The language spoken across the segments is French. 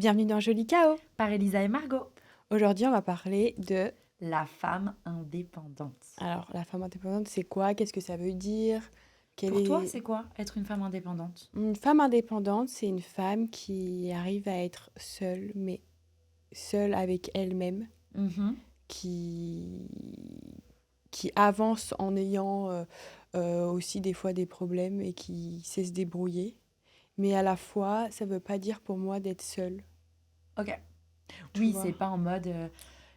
Bienvenue dans Joli Chaos. Par Elisa et Margot. Aujourd'hui, on va parler de... La femme indépendante. Alors, la femme indépendante, c'est quoi? Qu'est-ce que ça veut dire? Quelle Pour toi, est... c'est quoi être une femme indépendante? Une femme indépendante, c'est une femme qui arrive à être seule, mais seule avec elle-même, Mhm. qui, qui avance en ayant aussi des fois des problèmes et qui sait se débrouiller. Mais à la fois, ça veut pas dire pour moi d'être seule, Ok. tu Oui, vois. c'est pas en mode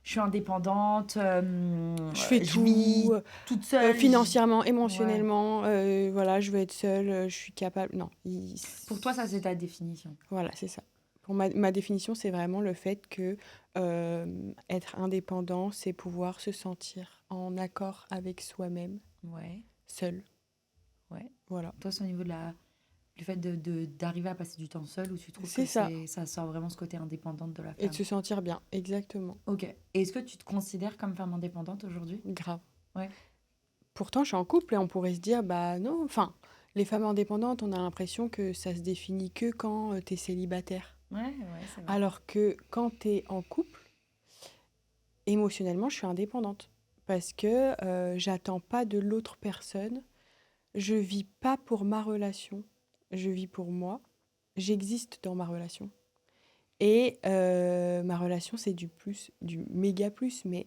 je suis indépendante, Je fais je tout, vis toute seule. financièrement, Ouais. émotionnellement, voilà, je veux être seule, je suis capable. Non, Pour toi, ça, c'est ta définition. voilà, c'est ça. Pour ma définition, c'est vraiment le fait que être indépendant, c'est pouvoir se sentir en accord avec soi-même, Ouais, seul. ouais. Voilà. Toi, c'est au niveau du fait d'arriver à passer du temps seul où tu trouves C'est que ça. ça sort vraiment ce côté indépendante de la Et de femme. se sentir bien, exactement. Ok. Et est-ce que tu te considères comme femme indépendante aujourd'hui? Grave. Ouais. Pourtant, je suis en couple et on pourrait se dire, bah non, enfin, les femmes indépendantes, on a l'impression que ça se définit que quand t'es célibataire. Ouais, ouais, c'est vrai. Alors que quand t'es en couple, émotionnellement, je suis indépendante. Parce que j'attends pas de l'autre personne. Je vis pas pour ma relation. Je vis pour moi. J'existe dans ma relation. Et ma relation, c'est du plus, du méga plus, mais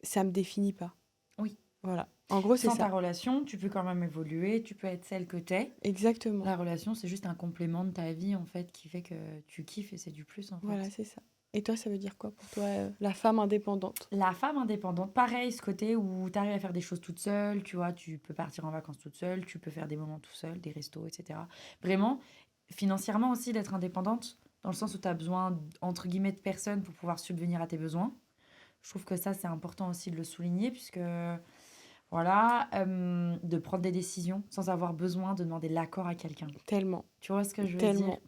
ça me définit pas. Oui. Voilà. En gros, c'est Sans ta ça. relation, tu peux quand même évoluer, tu peux être celle que t'es. Exactement. La relation, c'est juste un complément de ta vie, en fait, qui fait que tu kiffes et c'est du plus, en Voilà, fait. c'est ça. Et toi, ça veut dire quoi pour toi, la femme indépendante? La femme indépendante, pareil, ce côté où tu arrives à faire des choses toute seule, tu vois, tu peux partir en vacances toute seule, tu peux faire des moments tout seul, des restos, etc. Vraiment, financièrement aussi, d'être indépendante, dans le sens où tu as besoin, entre guillemets, de personne pour pouvoir subvenir à tes besoins. Je trouve que ça, c'est important aussi de le souligner, puisque, voilà, de prendre des décisions sans avoir besoin de demander l'accord à quelqu'un. Tellement, Tu vois ce que je veux dire? tellement.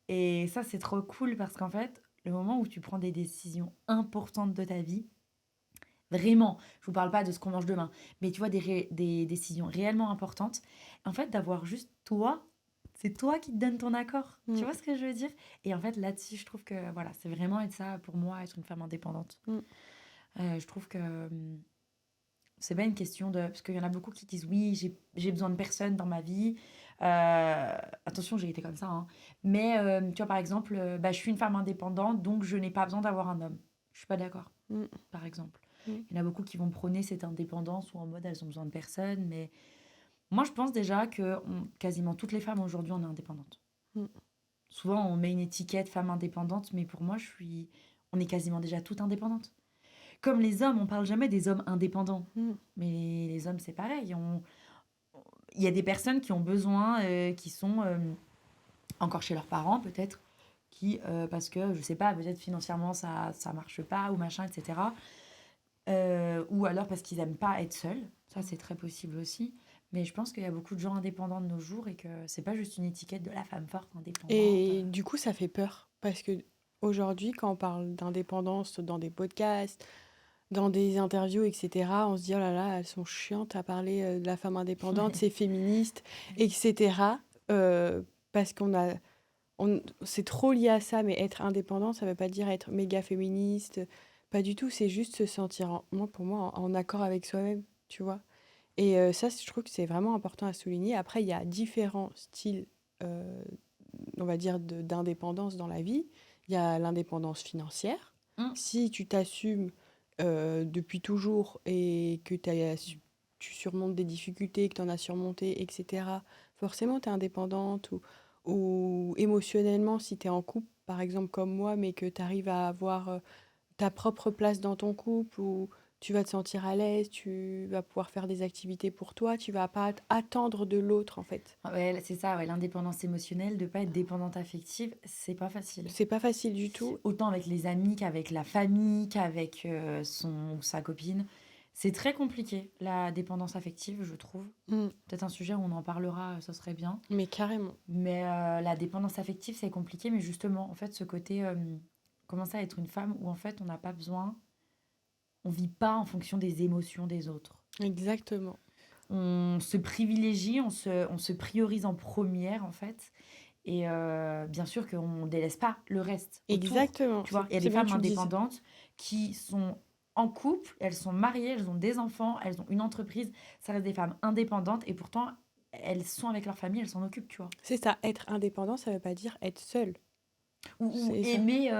Et ça, c'est trop cool parce qu'en fait, le moment où tu prends des décisions importantes de ta vie, vraiment, je vous parle pas de ce qu'on mange demain, mais tu vois, des décisions réellement importantes, en fait, d'avoir juste toi, c'est toi qui te donnes ton accord. Tu Mm, vois ce que je veux dire? Et en fait, là-dessus, je trouve que voilà, c'est vraiment être ça pour moi, être une femme indépendante. mm. Je trouve que c'est pas une question de. Parce qu'il y en a beaucoup qui disent oui, j'ai besoin de personne dans ma vie. Attention, j'ai été comme ça, hein. Mais tu vois, par exemple, bah, je suis une femme indépendante, donc je n'ai pas besoin d'avoir un homme. Je suis pas d'accord, Mm, par exemple. mm. Il y en a beaucoup qui vont prôner cette indépendance ou en mode elles ont besoin de personne. Mais moi, je pense déjà que quasiment toutes les femmes aujourd'hui, on est indépendantes. Mm. Souvent, on met une étiquette femme indépendante, mais pour moi, on est quasiment déjà toutes indépendantes. Comme les hommes, on parle jamais des hommes indépendants. Mm. Mais les hommes, c'est pareil. Il y a des personnes qui ont besoin, qui sont encore chez leurs parents, peut-être, qui, parce que, je sais pas, peut-être financièrement, ça marche pas, ou machin, etc. Ou alors parce qu'ils aiment pas être seuls. Ça, c'est très possible aussi. Mais je pense qu'il y a beaucoup de gens indépendants de nos jours et que c'est pas juste une étiquette de la femme forte indépendante. Et du coup, ça fait peur. Parce que aujourd'hui, quand on parle d'indépendance dans des podcasts, dans des interviews, etc., on se dit, oh là là, elles sont chiantes à parler de la femme indépendante, c'est féministe, etc. Parce c'est trop lié à ça, mais être indépendant, ça veut pas dire être méga féministe. Pas du tout, c'est juste se sentir, pour moi, en accord avec soi-même, tu vois. Et ça, je trouve que c'est vraiment important à souligner. Après, il y a différents styles, euh, on va dire, d'indépendance dans la vie. Il y a l'indépendance financière. Hum, Si tu t'assumes depuis toujours et que tu surmontes des difficultés, que tu en as surmonté, etc., forcément, tu es indépendante. Ou émotionnellement, si tu es en couple, par exemple comme moi, mais que tu arrives à avoir ta propre place dans ton couple, où tu vas te sentir à l'aise, tu vas pouvoir faire des activités pour toi, tu vas pas attendre de l'autre, en fait. Ouais, c'est ça, ouais, l'indépendance émotionnelle, de pas être dépendante affective, c'est pas facile. C'est pas facile du tout. Autant avec les amis qu'avec la famille, qu'avec son ou sa copine. C'est très compliqué, la dépendance affective, je trouve. Mm. Peut-être un sujet où on en parlera, ça serait bien. Mais carrément. Mais la dépendance affective, c'est compliqué. Mais justement, en fait, ce côté, commencer à être une femme où en fait, on n'a pas besoin, on vit pas en fonction des émotions des autres. Exactement. On se privilégie, on se priorise en première, en fait. Et bien sûr qu'on ne délaisse pas le reste autour. Exactement, Tu vois, il y a c'est des bien que femmes tu le dises. indépendantes qui sont en couple, elles sont mariées, elles ont des enfants, elles ont une entreprise. Ça reste des femmes indépendantes et pourtant, elles sont avec leur famille, elles s'en occupent, tu vois. C'est ça, être indépendant, ça veut pas dire être seul. Ou C'est ça. aimer,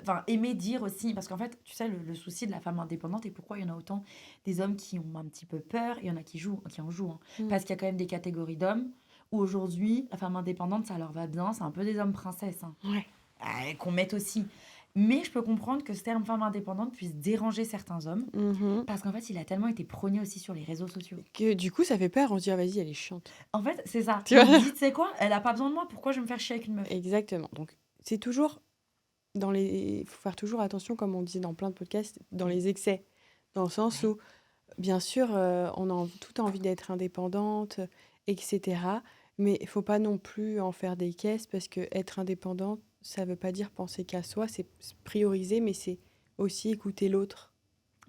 enfin, aimer dire aussi, parce qu'en fait, tu sais, le souci de la femme indépendante et pourquoi il y en a autant des hommes qui ont un petit peu peur, il y en a qui en jouent, hein. Mm. Parce qu'il y a quand même des catégories d'hommes où aujourd'hui, la femme indépendante, ça leur va bien, c'est un peu des hommes princesses, hein, Ouais. qu'on mette aussi. Mais je peux comprendre que ce terme femme indépendante puisse déranger certains hommes, Mhm. parce qu'en fait, il a tellement été prôné aussi sur les réseaux sociaux. Que du coup, ça fait peur, on se dit, ah, vas-y, elle est chiante. En fait, c'est ça. Tu On vois? se dit, tu sais quoi, elle a pas besoin de moi, pourquoi je vais me faire chier avec une meuf? Exactement. Donc, c'est toujours il faut faire toujours attention, comme on dit dans plein de podcasts, dans les excès. Dans le sens Ouais. où, bien sûr, on a tout envie d'être indépendante, etc. Mais il faut pas non plus en faire des caisses parce que être indépendante, ça veut pas dire penser qu'à soi, c'est prioriser, mais c'est aussi écouter l'autre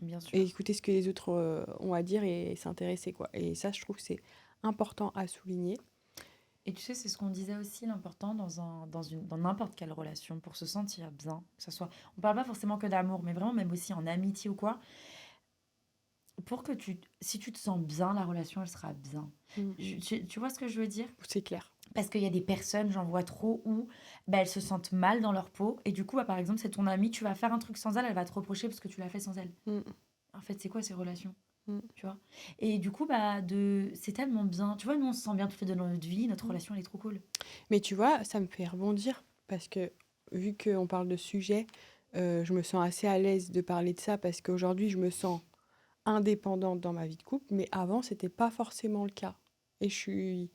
Bien sûr. et écouter ce que les autres ont à dire et s'intéresser, quoi. Et ça, je trouve que c'est important à souligner. Et tu sais, c'est ce qu'on disait aussi, l'important dans n'importe quelle relation, pour se sentir bien, que ça soit... On parle pas forcément que d'amour, mais vraiment même aussi en amitié ou quoi, pour que si tu te sens bien, la relation, elle sera bien. Mm. Tu vois ce que je veux dire? C'est clair. Parce qu'il y a des personnes, j'en vois trop, où bah, elles se sentent mal dans leur peau, et du coup, bah, par exemple, c'est ton amie, tu vas faire un truc sans elle, elle va te reprocher parce que tu l'as fait sans elle. Mm. En fait, c'est quoi ces relations? Mm. Tu vois? Et du coup, bah, c'est tellement bien. Tu vois, nous, on se sent bien toutes les deux dans notre vie, notre Mm. relation, elle est trop cool. Mais tu vois, ça me fait rebondir parce que vu qu'on parle de sujet, je me sens assez à l'aise de parler de ça parce qu'aujourd'hui, je me sens indépendante dans ma vie de couple, mais avant, c'était pas forcément le cas. Et je suis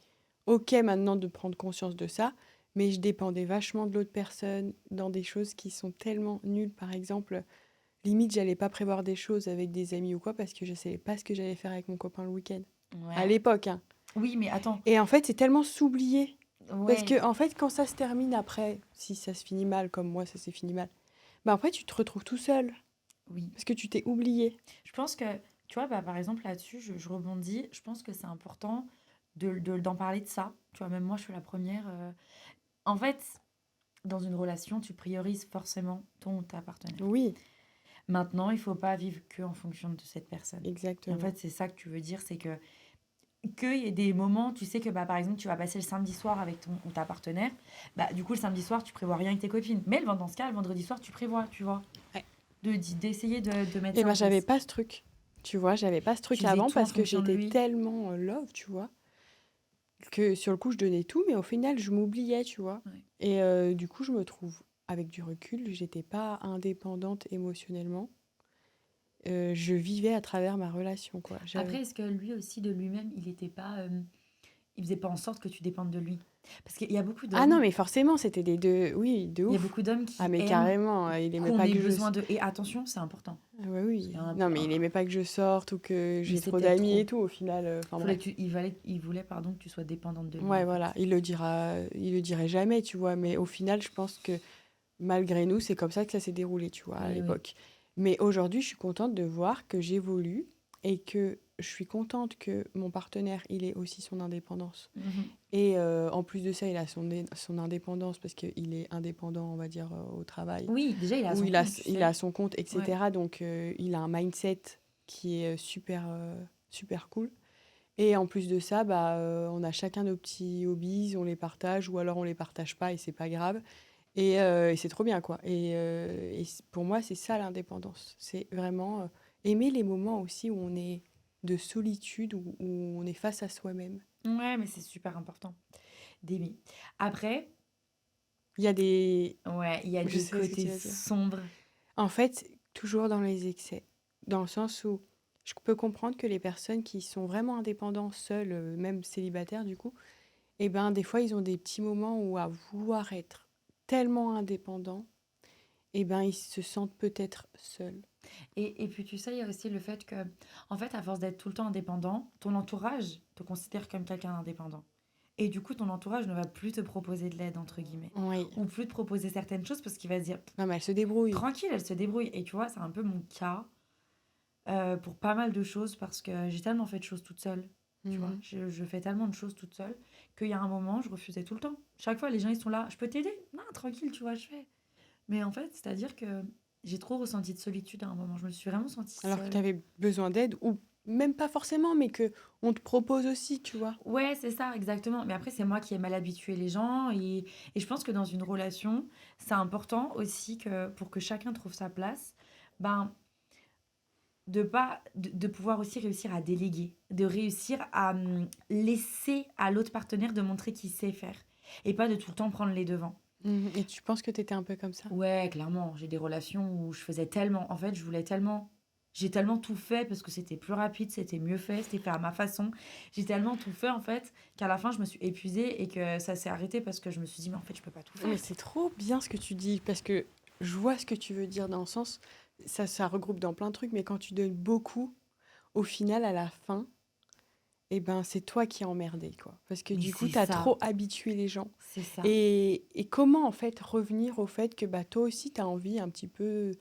OK maintenant de prendre conscience de ça, mais je dépendais vachement de l'autre personne dans des choses qui sont tellement nulles. Par exemple, limite, j'allais pas prévoir des choses avec des amis ou quoi parce que je savais pas ce que j'allais faire avec mon copain le week-end. À Ouais. l'époque, hein. Oui, mais attends. Et en fait, c'est tellement s'oublier. Parce Ouais. que, en fait, quand ça se termine après, si ça se finit mal, comme moi, ça s'est fini mal, bah après, tu te retrouves tout seul. Oui. Parce que tu t'es oublié. Je pense que, tu vois, bah, par exemple, là-dessus, je rebondis. Je pense que c'est important d'en parler de ça. Tu vois, même moi, je suis la première. En fait, dans une relation, tu priorises forcément ton ou ta partenaire. Oui, Maintenant, il faut pas vivre que en fonction de cette personne. Et en exactement. fait, c'est ça que tu veux dire, c'est que qu'il y ait des moments, tu sais que bah, par exemple, tu vas passer le samedi soir avec ton ou ta partenaire, bah, du coup, le samedi soir, tu prévois rien avec tes copines. Mais dans ce cas, le vendredi soir, tu prévois, tu vois. Ouais. D'essayer de mettre Et ça ben, en j'avais place. pas ce truc. Tu vois, j'avais pas ce Tu truc faisais avant tout en parce que fonction de j'étais lui. tellement love, tu vois, que sur le coup, je donnais tout, mais au final, je m'oubliais, tu vois. Ouais. Et du coup, je me trouve, avec du recul, j'étais pas indépendante émotionnellement. Je vivais à travers ma relation, quoi. Après, est-ce que lui aussi, de lui-même, il était pas... il faisait pas en sorte que tu dépendes de lui? Parce qu'il y a beaucoup Ah non, d'hommes... mais forcément, c'était des deux. Oui, de Il y a ouf. beaucoup d'hommes Ah, qui mais aiment carrément, il aimait qu'on pas ait que je. besoin de... Et attention, c'est important. Ah ouais, Parce qu'il oui. y a Non, mais il aimait pas que je sorte ou que Mais j'ai c'est trop peut-être d'amis et trop. tout, au final. Enfin Faudrait bref. que il voulait, pardon, que tu sois dépendante de lui, Ouais, en voilà. fait. Il le dirait jamais, tu vois. Mais au final, je pense que malgré nous, c'est comme ça que ça s'est déroulé, tu vois, à Oui, oui. l'époque. Mais aujourd'hui, je suis contente de voir que j'évolue et que je suis contente que mon partenaire, il ait aussi son indépendance. Mhm. Et en plus de ça, il a son indépendance parce qu'il est indépendant, on va dire, au travail, Oui, déjà, il a où son compte, tu il sais. a son compte, Ouais. etc. Donc, il a un mindset qui est super cool. Et en plus de ça, bah, on a chacun nos petits hobbies, on les partage ou alors on les partage pas et c'est pas grave. Et c'est trop bien, quoi. Pour moi, c'est ça l'indépendance. C'est vraiment aimer les moments aussi où on est de solitude, où on est face à soi-même. Ouais, mais c'est super important d'aimer. Après, Il y a des... ouais, il y a Je des sais ce que côtés tu vas dire. sombres. En fait, toujours dans les excès. Dans le sens où je peux comprendre que les personnes qui sont vraiment indépendantes, seules, même célibataires du coup, eh ben, des fois, ils ont des petits moments où à vouloir être tellement indépendants, eh ben, ils se sentent peut-être seuls. Et puis, tu sais, il y a aussi le fait que, en fait, à force d'être tout le temps indépendant, ton entourage te considère comme quelqu'un d'indépendant. Et du coup, ton entourage ne va plus te proposer de l'aide, entre guillemets. Oui. Ou plus te proposer certaines choses parce qu'il va se dire, Non, mais elle se débrouille. tranquille, elle se débrouille. Et tu vois, c'est un peu mon cas pour pas mal de choses parce que j'ai tellement fait de choses toute seule. Tu vois, Mhm. je fais tellement de choses toute seule qu'il y a un moment, je refusais tout le temps. Chaque fois, les gens, ils sont là, je peux t'aider? Non, tranquille, tu vois, je fais. Mais en fait, c'est-à-dire que j'ai trop ressenti de solitude à un moment. Je me suis vraiment sentie Alors que tu seule. avais besoin d'aide, ou même pas forcément, mais que on te propose aussi, tu vois. Ouais, c'est ça, exactement. Mais après, c'est moi qui ai mal habitué les gens. Et je pense que dans une relation, c'est important aussi que pour que chacun trouve sa place, ben, de pouvoir aussi réussir à déléguer, de réussir à laisser à l'autre partenaire de montrer qu'il sait faire. Et pas de tout le temps prendre les devants. Et tu penses que tu étais un peu comme ça? Ouais, clairement, j'ai des relations où je faisais tellement, en fait, je voulais tellement, j'ai tellement tout fait parce que c'était plus rapide, c'était mieux fait, c'était fait à ma façon. J'ai tellement tout fait, en fait, qu'à la fin, je me suis épuisée et que ça s'est arrêté parce que je me suis dit, mais en fait, je peux pas tout Mais faire. c'est trop bien ce que tu dis, parce que je vois ce que tu veux dire dans le sens, ça regroupe dans plein de trucs, mais quand tu donnes beaucoup, au final, à la fin, eh ben, c'est toi qui es emmerdé, quoi. Parce que Mais du coup, c'est tu as ça, trop habitué les gens. c'est ça. Et comment, en fait, revenir au fait que bah, toi aussi, tu as envie un petit peu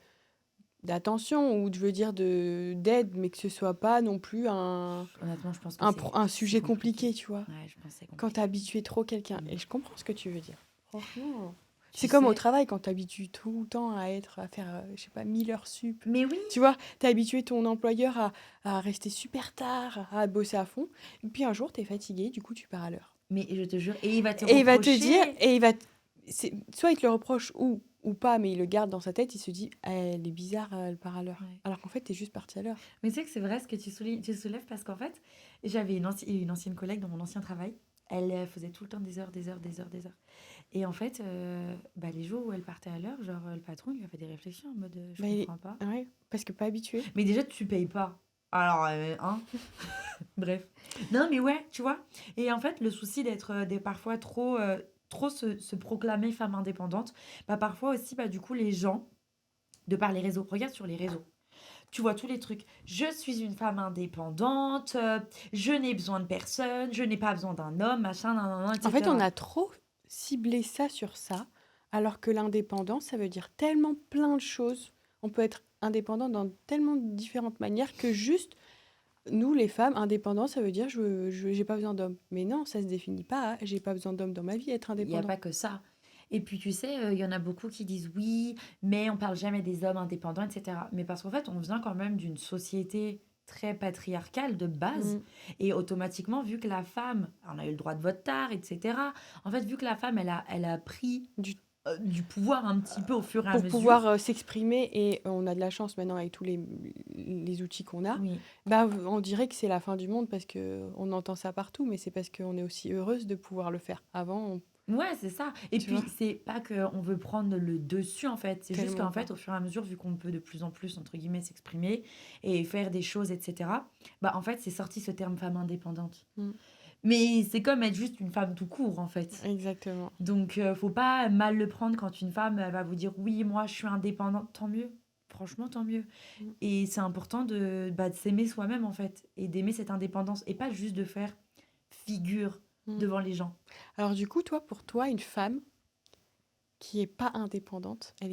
d'attention, ou je veux dire d'aide, mais que ce soit pas non plus Honnêtement, je pense que un c'est sujet compliqué. compliqué, tu vois. Ouais, je pense que c'est Quand tu compliqué. habitué trop quelqu'un. Mm. Et je comprends ce que tu veux dire. Franchement. Tu C'est comme au sais, travail, quand tu habitues tout le temps à faire, je sais pas, 1000 heures sup. mais oui, Tu vois, tu as habitué ton employeur à rester super tard, à bosser à fond. Et puis un jour, tu es fatigué, du coup, tu pars à l'heure. mais je te jure, et il va te Et il va te dire, reprocher. soit il te le reproche ou pas, mais il le garde dans sa tête, il se dit, ah, elle est bizarre, elle part à l'heure. Ouais. Alors qu'en fait, tu es juste parti à l'heure. Mais tu sais que c'est vrai ce que tu soulèves parce qu'en fait, j'avais une ancienne collègue dans mon ancien travail. Elle faisait tout le temps des heures, des heures, des heures, des heures. Et en fait, bah, les jours où elle partait à l'heure, genre le patron lui a fait des réflexions en mode je Bah, comprends pas. ouais, parce que pas habitué. Mais déjà, tu payes pas. Alors, hein? Bref. Non, mais ouais, tu vois. Et en fait, le souci d'être parfois trop se proclamer femme indépendante, bah parfois aussi, bah du coup, les gens, de par les réseaux, regarde sur les réseaux. Tu vois tous les trucs. Je suis une femme indépendante, je n'ai besoin de personne, je n'ai pas besoin d'un homme, machin, nan, nan, nan, En fait, on etc. a trop ciblé ça sur ça, alors que l'indépendance, ça veut dire tellement plein de choses. On peut être indépendant dans tellement différentes manières que juste, nous, les femmes, indépendants, ça veut dire j'ai pas besoin d'homme. Mais non, ça se définit pas. J'ai pas besoin d'homme dans ma vie, être Il n'y a indépendant. pas que ça. Et puis, tu sais, il y en a beaucoup qui disent oui, mais on parle jamais des hommes indépendants, etc. Mais parce qu'en fait, on vient quand même d'une société très patriarcale de base. Mm. Et automatiquement, vu que la femme, on a eu le droit de vote tard, etc. En fait, vu que la femme, elle a pris Du- du pouvoir un petit peu au fur et à pour mesure. pouvoir s'exprimer, et on a de la chance maintenant avec tous les outils qu'on a, Oui, bah, on dirait que c'est la fin du monde parce que on entend ça partout, mais c'est parce qu'on est aussi heureuse de pouvoir le faire. Avant, ouais, c'est ça. Et tu vois, puis, c'est pas qu'on veut prendre le dessus, en fait. C'est juste tellement qu'en pas. fait, au fur et à mesure, vu qu'on peut de plus en plus, entre guillemets, s'exprimer et faire des choses, etc., bah, en fait, c'est sorti ce terme femme indépendante. Mm. Mais c'est comme être juste une femme tout court, en fait. Exactement. Donc, faut pas mal le prendre quand une femme elle va vous dire oui, moi, je suis indépendante. Tant mieux. Franchement, tant mieux. Mm. Et c'est important de s'aimer soi-même, en fait, et d'aimer cette indépendance, et pas juste de faire figure Mm. devant les gens. Alors du coup, pour toi, une femme qui est pas indépendante, elle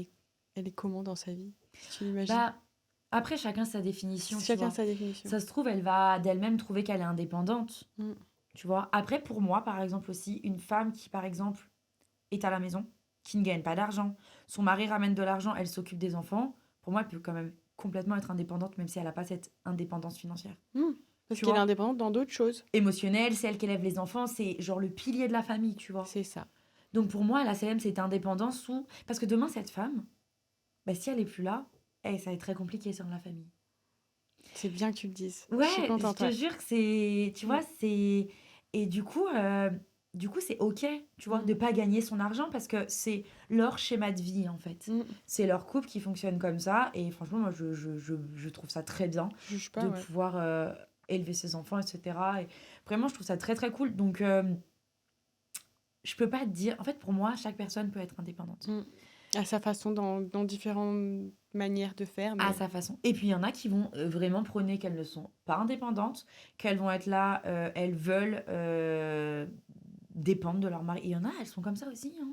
est comment dans sa vie? Si tu l'imagines. Bah, après, chacun sa définition, tu Chacun vois. sa définition. Ça se trouve, elle va d'elle-même trouver qu'elle est indépendante, Mm. tu vois. Après, pour moi, par exemple, aussi, une femme qui, par exemple, est à la maison, qui ne gagne pas d'argent, son mari ramène de l'argent, elle s'occupe des enfants, pour moi, elle peut quand même complètement être indépendante, même si elle n'a pas cette indépendance financière. Mm. Parce Tu qu'elle est vois. indépendante dans d'autres choses. Émotionnelle, c'est elle qui élève les enfants, c'est genre le pilier de la famille, tu vois. C'est ça. Donc pour moi, la CM, c'est indépendance où... Parce que demain, cette femme, bah, si elle est plus là, ça va être très compliqué sur la famille. C'est bien que tu le dises. Je suis Ouais, je contente, te ouais. jure que c'est, tu Mm. vois, c'est et du coup c'est OK, tu vois, Mm. de pas gagner son argent parce que c'est leur schéma de vie en fait. Mm. C'est leur couple qui fonctionne comme ça et franchement moi je trouve ça très bien Je juge pas, de ouais. pouvoir élever ses enfants etc. Et vraiment je trouve ça très très cool donc je peux pas te dire en fait pour moi chaque personne peut être indépendante. Mm. À sa façon, dans différentes manières de faire, À mais sa façon. Et puis il y en a qui vont vraiment prôner qu'elles ne sont pas indépendantes, qu'elles vont être là, elles veulent dépendre de leur mari. Et il y en a, elles sont comme ça aussi, hein,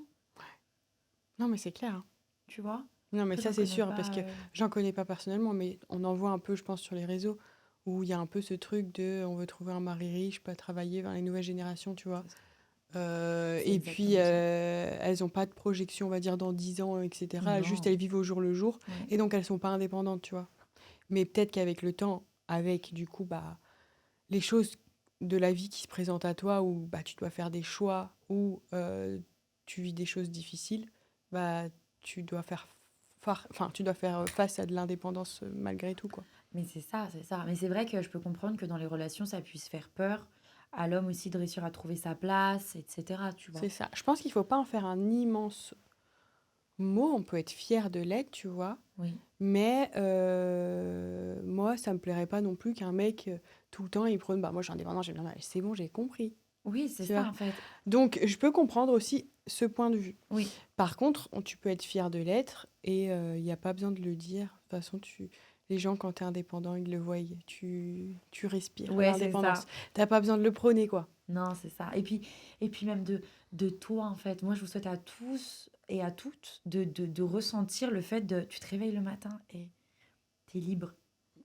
non, mais c'est clair, hein. tu vois. Non, mais Après, ça, j'en c'est connais sûr, parce pas. que j'en connais pas personnellement, mais on en voit un peu, je pense, sur les réseaux, où il y a un peu ce truc de on veut trouver un mari riche, pas travailler, vers les nouvelles générations, tu vois. C'est ça. C'est Et puis, exactement ça. elles ont pas de projection, on va dire, dans 10 ans, etc. Juste, Non. elles vivent au jour le jour. Ouais. Et donc, elles sont pas indépendantes, tu vois. Mais peut-être qu'avec le temps, avec, du coup, bah, les choses de la vie qui se présentent à toi, où bah, tu dois faire des choix, où tu vis des choses difficiles, bah, tu dois tu dois faire face à de l'indépendance malgré tout, quoi. Mais c'est ça, c'est ça. Mais c'est vrai que je peux comprendre que dans les relations, ça puisse faire peur à l'homme aussi de réussir à trouver sa place, etc. Tu vois. C'est ça. Je pense qu'il faut pas en faire un immense mot. On peut être fier de l'être, tu vois. Oui. Mais moi, ça me plairait pas non plus qu'un mec, tout le temps, il prenne, bah moi, je suis indépendant, j'ai besoin c'est bon, j'ai compris, Oui, c'est tu ça vois. en fait. Donc, je peux comprendre aussi ce point de vue. Oui. Par contre, tu peux être fier de l'être et il n'y a pas besoin de le dire. De toute façon, les gens, quand tu es indépendant, ils le voient. Tu respires Ouais, c'est l'indépendance. ça. T'as pas besoin de le prôner, quoi. Non, c'est ça. Et puis même de toi, en fait. Moi, je vous souhaite à tous et à toutes de ressentir le fait de... Tu te réveilles le matin et t'es libre.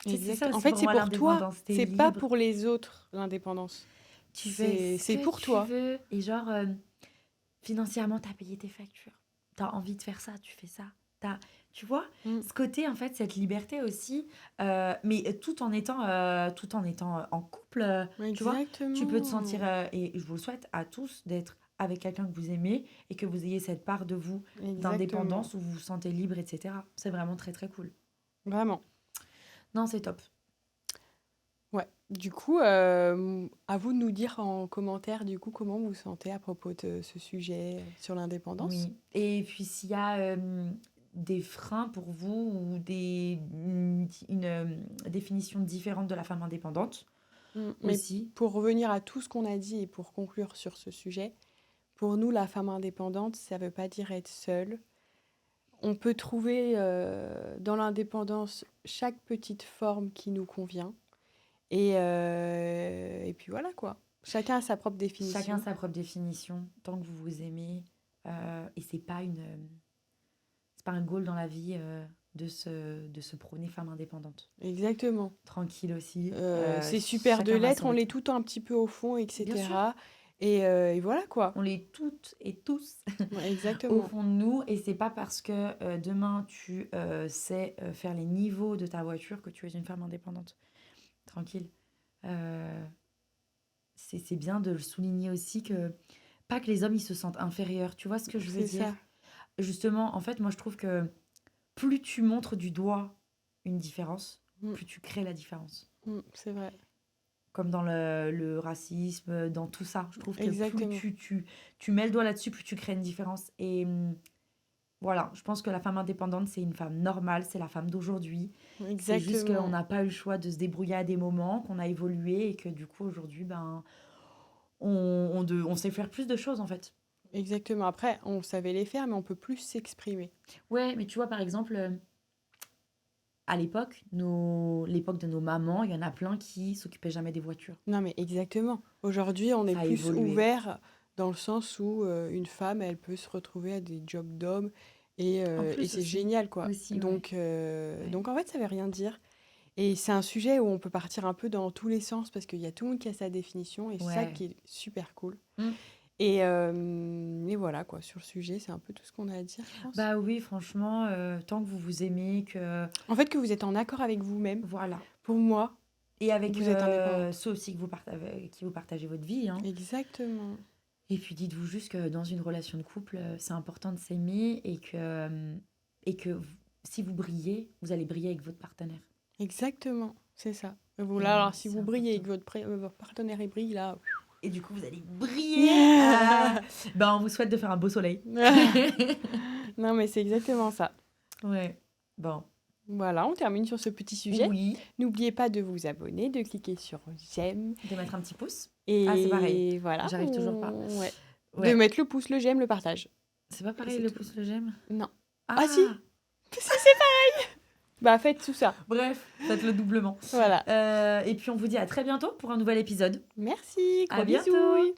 Tu sais, c'est ça Exact. En aussi fait, pour c'est moi pour toi. l'indépendance. T'es C'est pas libre. pour les autres, l'indépendance. Tu fais ce C'est que pour tu toi. veux. Et genre, financièrement, t'as payé tes factures. T'as envie de faire ça, tu fais ça. Tu vois, Mm. ce côté, en fait, cette liberté aussi, mais tout en étant en couple, tu vois, tu peux te sentir, Exactement. et je vous le souhaite à tous, d'être avec quelqu'un que vous aimez et que vous ayez cette part de vous Exactement. d'indépendance où vous vous sentez libre, etc. C'est vraiment très, très cool. Vraiment. Non, c'est top. Ouais. Du coup, à vous de nous dire en commentaire, du coup, comment vous vous sentez à propos de ce sujet sur l'indépendance. Oui. Et puis, s'il y a des freins pour vous ou une définition différente de la femme indépendante Mais aussi. pour revenir à tout ce qu'on a dit et pour conclure sur ce sujet, pour nous, la femme indépendante, ça ne veut pas dire être seule. On peut trouver dans l'indépendance chaque petite forme qui nous convient. Et puis voilà quoi. Chacun a sa propre Chacun définition. sa propre définition, tant que vous vous aimez. Et c'est pas un goal dans la vie de se prôner femme indépendante. Exactement. Tranquille aussi. C'est super de Chacun va l'être, son on l'est rythme. tout un petit peu au fond, Bien sûr, etc. Et voilà quoi. on l'est toutes et tous Ouais, au exactement. fond de nous. Et c'est pas parce que demain tu sais faire les niveaux de ta voiture que tu es une femme indépendante. Tranquille. Euh, c'est bien de le souligner aussi que pas que les hommes ils se sentent inférieurs. Tu vois ce que je veux C'est dire? ça. Justement, en fait, moi je trouve que plus tu montres du doigt une différence, Mm, plus tu crées la différence. c'est vrai. Comme dans le racisme, dans tout ça. Je trouve que plus Exactement. tu mets le doigt là-dessus, plus tu crées une différence. Et voilà, je pense que la femme indépendante, c'est une femme normale, c'est la femme d'aujourd'hui. C'est juste qu'on Exactement. n'a pas eu le choix de se débrouiller à des moments, qu'on a évolué et que du coup, aujourd'hui, ben, on sait faire plus de choses en fait. Exactement. Après, on savait les faire, mais on peut plus s'exprimer. Ouais, mais tu vois, par exemple, à l'époque, l'époque de nos mamans, il y en a plein qui s'occupaient jamais des voitures. Non, mais exactement. Aujourd'hui, on est Ça a plus évolué. ouvert dans le sens où une femme, elle peut se retrouver à des jobs d'hommes En et plus c'est aussi. génial, quoi. Aussi, ouais. Ouais. Donc, en fait, ça veut rien dire. Et c'est un sujet où on peut partir un peu dans tous les sens parce qu'il y a tout le monde qui a sa définition et c'est ça Ouais. qui est super cool. Mm. Et voilà, quoi. Sur le sujet, c'est un peu tout ce qu'on a à dire, je pense. Bah oui, franchement, tant que vous vous aimez, que... En fait, que vous êtes en accord avec vous-même, Voilà. pour moi, Et avec vous êtes indépendant. ceux aussi que qui vous partagez votre vie, hein. Exactement. Et puis dites-vous juste que dans une relation de couple, c'est important de s'aimer si vous brillez, vous allez briller avec votre partenaire. Exactement. C'est ça. Et vous, Et là, alors, si c'est vous brillez et important. que votre partenaire il brille, là. Et du coup, vous allez briller. Ben, on vous souhaite de faire un beau soleil. Non, mais c'est exactement ça. Ouais. Bon. Voilà, on termine sur ce petit sujet. Oui. N'oubliez pas de vous abonner, de cliquer sur j'aime. De mettre un petit pouce. Et Ah, c'est pareil. voilà. J'arrive toujours pas. Ouais. De Ouais. mettre le pouce, le j'aime, le partage. C'est pas Et pareil c'est le tout. pouce, le j'aime? Non. Ah, Ah si, si, c'est pareil. Bah, faites tout ça. Bref, faites le doublement. Voilà. Et puis on vous dit à très bientôt pour un nouvel épisode. Merci, À gros bientôt. bisous.